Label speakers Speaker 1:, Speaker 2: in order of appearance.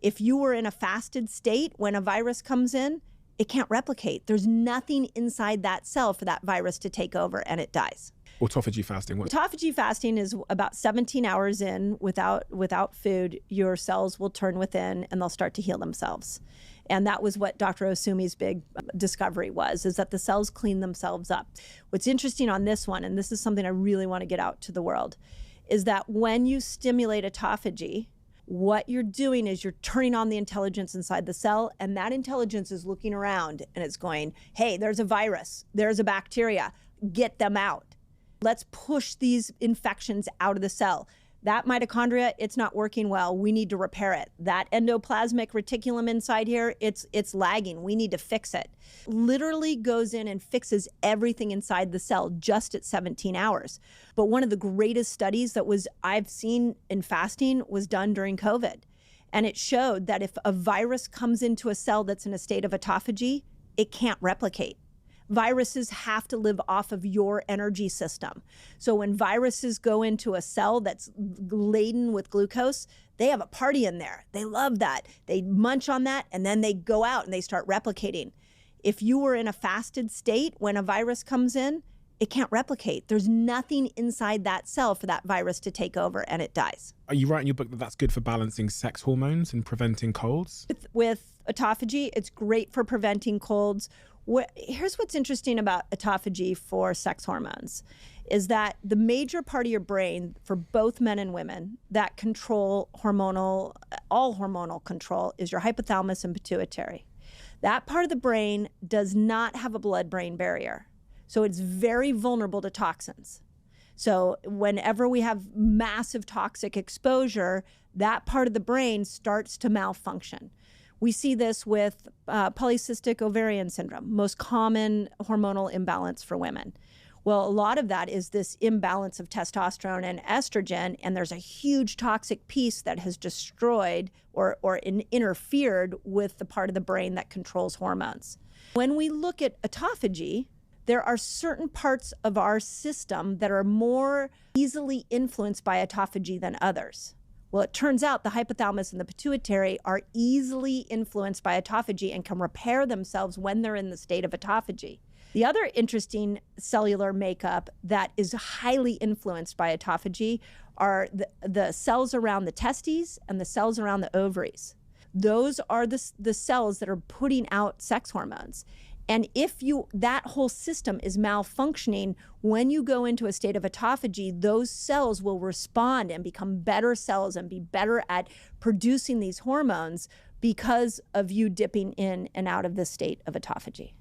Speaker 1: If you were in a fasted state when a virus comes in, it can't replicate. There's nothing inside that cell for that virus to take over, and it dies.
Speaker 2: Autophagy fasting.
Speaker 1: Autophagy fasting is about 17 hours in without food. Your cells will turn within and they'll start to heal themselves. And that was what Dr. Osumi's big discovery was, is that the cells clean themselves up. What's interesting on this one, and this is something I really want to get out to the world, is that when you stimulate autophagy, what you're doing is you're turning on the intelligence inside the cell, and that intelligence is looking around and it's going, hey, there's a virus, there's a bacteria, get them out. Let's push these infections out of the cell. That mitochondria, it's not working well. We need to repair it. That endoplasmic reticulum inside here, it's lagging. We need to fix it. Literally goes in and fixes everything inside the cell just at 17 hours. But one of the greatest studies I've seen in fasting was done during COVID. And it showed that if a virus comes into a cell that's in a state of autophagy, it can't replicate. Viruses have to live off of your energy system. So when viruses go into a cell that's laden with glucose, they have a party in there. They love that. They munch on that, and then they go out and they start replicating. If you were in a fasted state when a virus comes in, it can't replicate. There's nothing inside that cell for that virus to take over, and it dies.
Speaker 2: Are you writing in your book that that's good for balancing sex hormones and preventing colds?
Speaker 1: With autophagy, it's great for preventing colds. Here's what's interesting about autophagy for sex hormones is that the major part of your brain for both men and women that control all hormonal control is your hypothalamus and pituitary. That part of the brain does not have a blood-brain barrier. So it's very vulnerable to toxins. So whenever we have massive toxic exposure, that part of the brain starts to malfunction. We see this with polycystic ovarian syndrome, most common hormonal imbalance for women. Well, a lot of that is this imbalance of testosterone and estrogen, and there's a huge toxic piece that has destroyed or interfered with the part of the brain that controls hormones. When we look at autophagy, there are certain parts of our system that are more easily influenced by autophagy than others. Well, it turns out the hypothalamus and the pituitary are easily influenced by autophagy and can repair themselves when they're in the state of autophagy. The other interesting cellular makeup that is highly influenced by autophagy are the cells around the testes and the cells around the ovaries. Those are the cells that are putting out sex hormones. And if that whole system is malfunctioning, when you go into a state of autophagy, those cells will respond and become better cells and be better at producing these hormones because of you dipping in and out of this state of autophagy.